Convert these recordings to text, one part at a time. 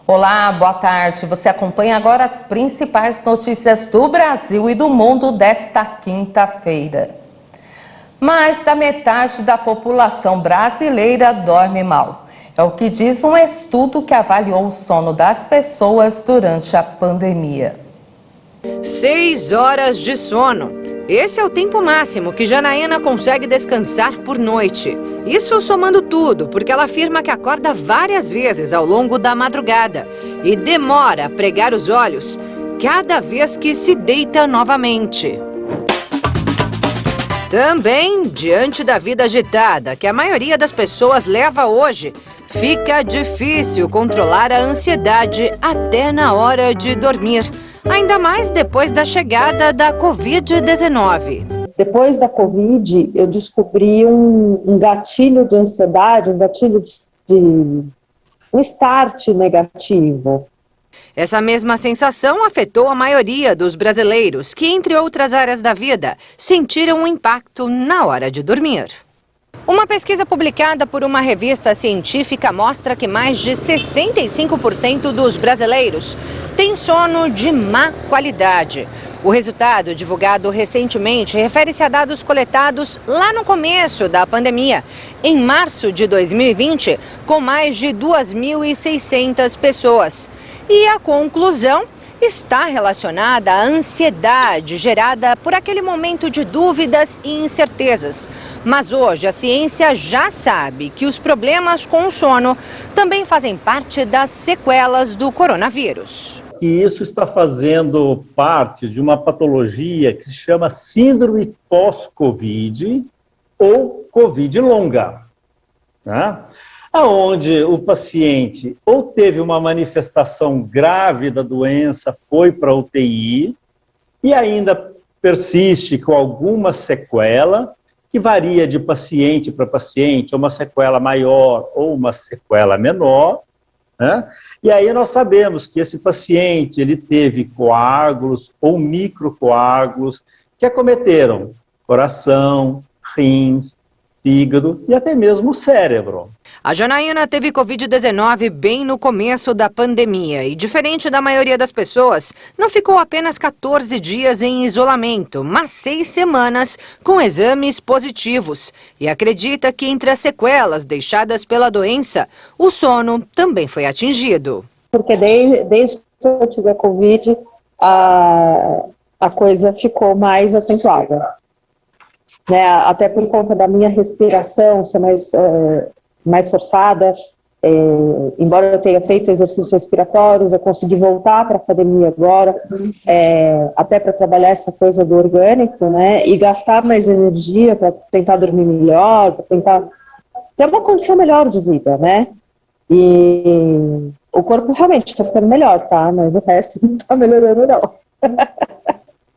Olá, boa tarde. Você acompanha agora as principais notícias do Brasil e do mundo desta quinta-feira. Mais da metade da população brasileira dorme mal. É o que diz um estudo que avaliou o sono das pessoas durante a pandemia. 6 horas de sono. Esse é o tempo máximo que Janaína consegue descansar por noite. Isso somando tudo, porque ela afirma que acorda várias vezes ao longo da madrugada e demora a pregar os olhos cada vez que se deita novamente. Também, diante da vida agitada que a maioria das pessoas leva hoje, fica difícil controlar a ansiedade até na hora de dormir. Ainda mais depois da chegada da Covid-19. Depois da Covid, eu descobri um gatilho de ansiedade, um gatilho um start negativo. Essa mesma sensação afetou a maioria dos brasileiros, que, entre outras áreas da vida, sentiram um impacto na hora de dormir. Uma pesquisa publicada por uma revista científica mostra que mais de 65% dos brasileiros têm sono de má qualidade. O resultado, divulgado recentemente, refere-se a dados coletados lá no começo da pandemia, em março de 2020, com mais de 2.600 pessoas. E a conclusão está relacionada à ansiedade gerada por aquele momento de dúvidas e incertezas. Mas hoje a ciência já sabe que os problemas com o sono também fazem parte das sequelas do coronavírus. E isso está fazendo parte de uma patologia que se chama síndrome pós-Covid ou Covid longa, né? Aonde o paciente ou teve uma manifestação grave da doença, foi para a UTI e ainda persiste com alguma sequela, que varia de paciente para paciente, uma sequela maior ou uma sequela menor, né? E aí nós sabemos que esse paciente ele teve coágulos ou microcoágulos que acometeram coração, rins, fígado e até mesmo o cérebro. A Janaína teve Covid-19 bem no começo da pandemia e, diferente da maioria das pessoas, não ficou apenas 14 dias em isolamento, mas 6 semanas com exames positivos. E acredita que entre as sequelas deixadas pela doença, o sono também foi atingido. Porque desde que eu tive a Covid, a coisa ficou mais acentuada. Né, até por conta da minha respiração ser mais forçada, embora eu tenha feito exercícios respiratórios, eu consegui voltar para a academia agora, até para trabalhar essa coisa do orgânico, né, e gastar mais energia para tentar dormir melhor, para tentar ter uma condição melhor de vida, né, e o corpo realmente está ficando melhor, tá, mas o resto não está melhorando não.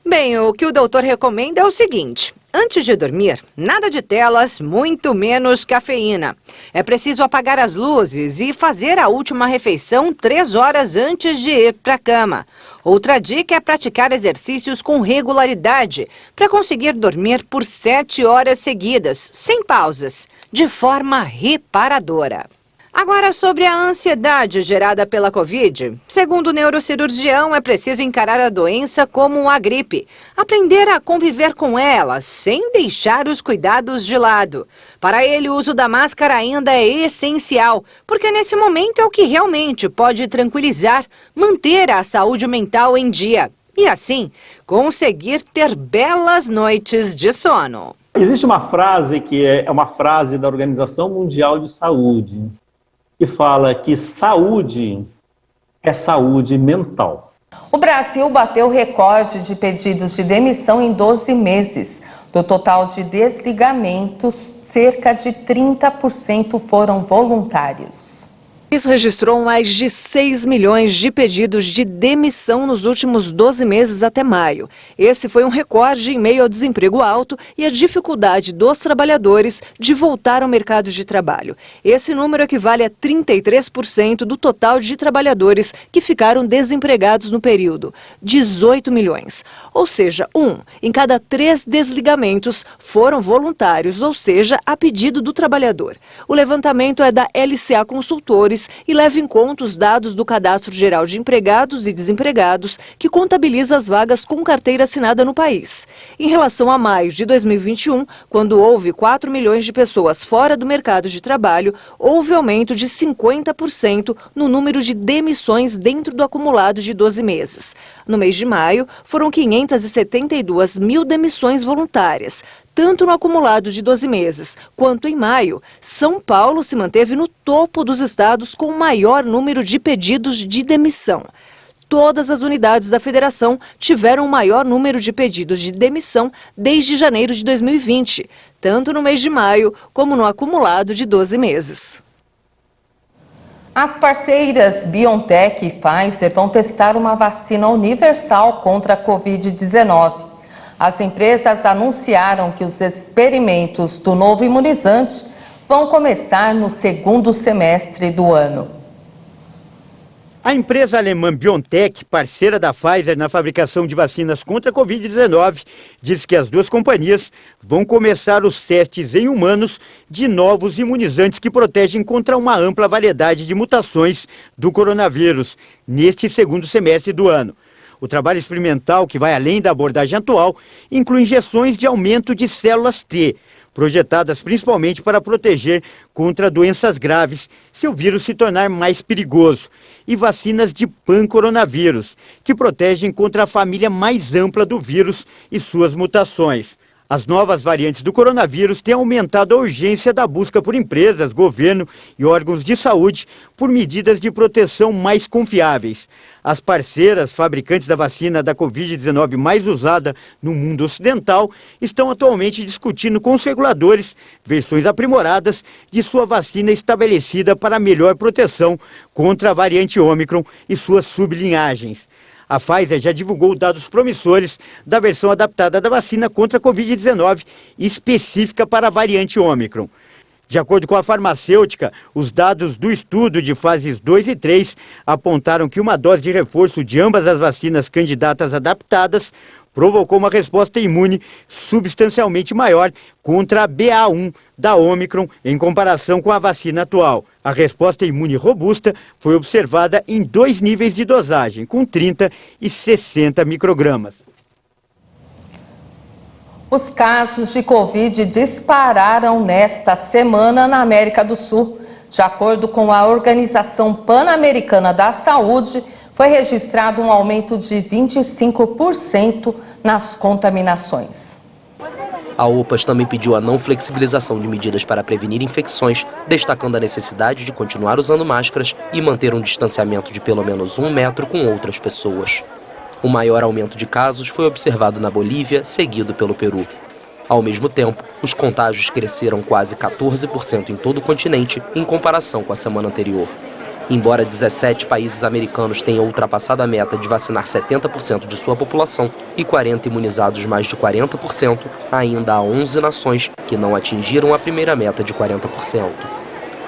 Bem, o que o doutor recomenda é o seguinte: antes de dormir, nada de telas, muito menos cafeína. É preciso apagar as luzes e fazer a última refeição 3 horas antes de ir para a cama. Outra dica é praticar exercícios com regularidade para conseguir dormir por 7 horas seguidas, sem pausas, de forma reparadora. Agora, sobre a ansiedade gerada pela Covid, segundo o neurocirurgião, é preciso encarar a doença como a gripe, aprender a conviver com ela, sem deixar os cuidados de lado. Para ele, o uso da máscara ainda é essencial, porque nesse momento é o que realmente pode tranquilizar, manter a saúde mental em dia e, assim, conseguir ter belas noites de sono. Existe uma frase que é uma frase da Organização Mundial de Saúde, que fala que saúde é saúde mental. O Brasil bateu recorde de pedidos de demissão em 12 meses. Do total de desligamentos, cerca de 30% foram voluntários. país registrou mais de 6 milhões de pedidos de demissão nos últimos 12 meses até maio. Esse foi um recorde em meio ao desemprego alto e à dificuldade dos trabalhadores de voltar ao mercado de trabalho. Esse número equivale a 33% do total de trabalhadores que ficaram desempregados no período, 18 milhões. Ou seja, 1 em cada 3 desligamentos foram voluntários, ou seja, a pedido do trabalhador. O levantamento é da LCA Consultores e leva em conta os dados do Cadastro Geral de Empregados e Desempregados, que contabiliza as vagas com carteira assinada no país. Em relação a maio de 2021, quando houve 4 milhões de pessoas fora do mercado de trabalho, houve aumento de 50% no número de demissões dentro do acumulado de 12 meses. No mês de maio, foram 572 mil demissões voluntárias. Tanto no acumulado de 12 meses quanto em maio, São Paulo se manteve no topo dos estados com o maior número de pedidos de demissão. Todas as unidades da federação tiveram o maior número de pedidos de demissão desde janeiro de 2020, tanto no mês de maio como no acumulado de 12 meses. As parceiras BioNTech e Pfizer vão testar uma vacina universal contra a Covid-19. As empresas anunciaram que os experimentos do novo imunizante vão começar no segundo semestre do ano. A empresa alemã BioNTech, parceira da Pfizer na fabricação de vacinas contra a Covid-19, diz que as duas companhias vão começar os testes em humanos de novos imunizantes que protegem contra uma ampla variedade de mutações do coronavírus neste segundo semestre do ano. O trabalho experimental, que vai além da abordagem atual, inclui injeções de aumento de células T, projetadas principalmente para proteger contra doenças graves se o vírus se tornar mais perigoso, e vacinas de pancoronavírus, que protegem contra a família mais ampla do vírus e suas mutações. As novas variantes do coronavírus têm aumentado a urgência da busca por empresas, governo e órgãos de saúde por medidas de proteção mais confiáveis. As parceiras fabricantes da vacina da Covid-19 mais usada no mundo ocidental estão atualmente discutindo com os reguladores versões aprimoradas de sua vacina estabelecida para melhor proteção contra a variante Ômicron e suas sublinhagens. A Pfizer já divulgou dados promissores da versão adaptada da vacina contra a Covid-19 específica para a variante Ômicron. De acordo com a farmacêutica, os dados do estudo de fases 2 e 3 apontaram que uma dose de reforço de ambas as vacinas candidatas adaptadas provocou uma resposta imune substancialmente maior contra a BA.1 da Ômicron em comparação com a vacina atual. A resposta imune robusta foi observada em 2 níveis de dosagem, com 30 e 60 microgramas. Os casos de Covid dispararam nesta semana na América do Sul. De acordo com a Organização Pan-Americana da Saúde, foi registrado um aumento de 25% nas contaminações. A OPAS também pediu a não flexibilização de medidas para prevenir infecções, destacando a necessidade de continuar usando máscaras e manter um distanciamento de pelo menos 1 metro com outras pessoas. O maior aumento de casos foi observado na Bolívia, seguido pelo Peru. Ao mesmo tempo, os contágios cresceram quase 14% em todo o continente, em comparação com a semana anterior. Embora 17 países americanos tenham ultrapassado a meta de vacinar 70% de sua população e 40 imunizados mais de 40%, ainda há 11 nações que não atingiram a primeira meta de 40%.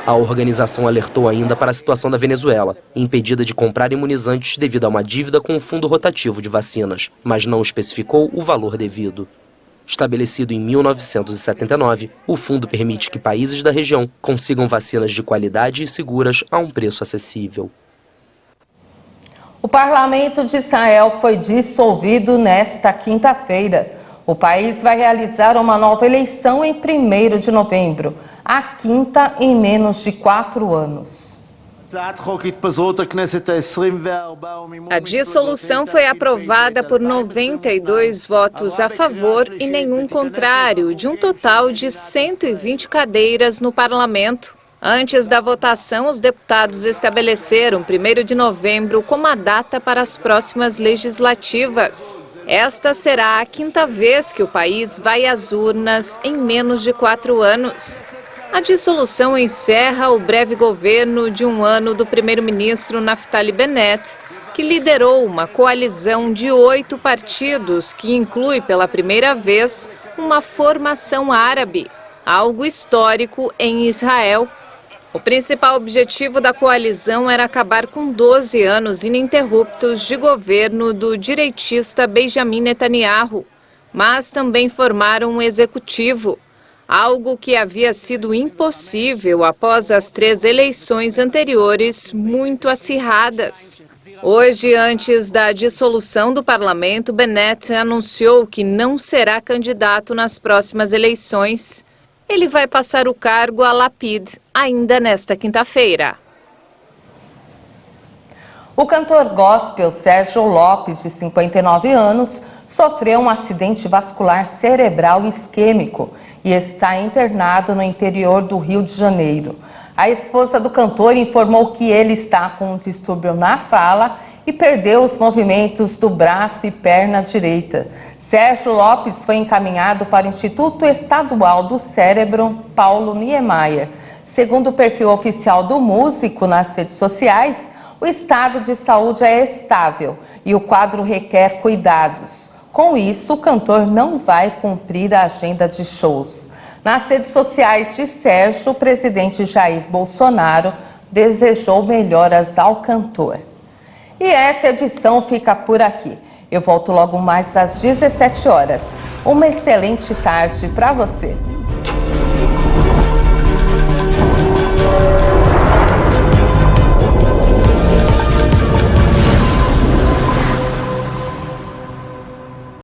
A organização alertou ainda para a situação da Venezuela, impedida de comprar imunizantes devido a uma dívida com o fundo rotativo de vacinas, mas não especificou o valor devido. Estabelecido em 1979, o fundo permite que países da região consigam vacinas de qualidade e seguras a um preço acessível. O Parlamento de Israel foi dissolvido nesta quinta-feira. O país vai realizar uma nova eleição em 1º de novembro, a quinta em menos de 4 anos. A dissolução foi aprovada por 92 votos a favor e nenhum contrário, de um total de 120 cadeiras no parlamento. Antes da votação, os deputados estabeleceram 1º de novembro como a data para as próximas legislativas. Esta será a quinta vez que o país vai às urnas em menos de 4 anos. A dissolução encerra o breve governo de um ano do primeiro-ministro Naftali Bennett, que liderou uma coalizão de 8 partidos que inclui pela primeira vez uma formação árabe, algo histórico em Israel. O principal objetivo da coalizão era acabar com 12 anos ininterruptos de governo do direitista Benjamin Netanyahu, mas também formaram um executivo, algo que havia sido impossível após as 3 eleições anteriores muito acirradas. Hoje, antes da dissolução do parlamento, Bennett anunciou que não será candidato nas próximas eleições. Ele vai passar o cargo a Lapid ainda nesta quinta-feira. O cantor gospel Sérgio Lopes, de 59 anos, sofreu um acidente vascular cerebral isquêmico e está internado no interior do Rio de Janeiro. A esposa do cantor informou que ele está com um distúrbio na fala e perdeu os movimentos do braço e perna direita. Sérgio Lopes foi encaminhado para o Instituto Estadual do Cérebro Paulo Niemeyer. Segundo o perfil oficial do músico nas redes sociais, o estado de saúde é estável e o quadro requer cuidados. Com isso, o cantor não vai cumprir a agenda de shows. Nas redes sociais de Sérgio, o presidente Jair Bolsonaro desejou melhoras ao cantor. E essa edição fica por aqui. Eu volto logo mais às 17 horas. Uma excelente tarde para você.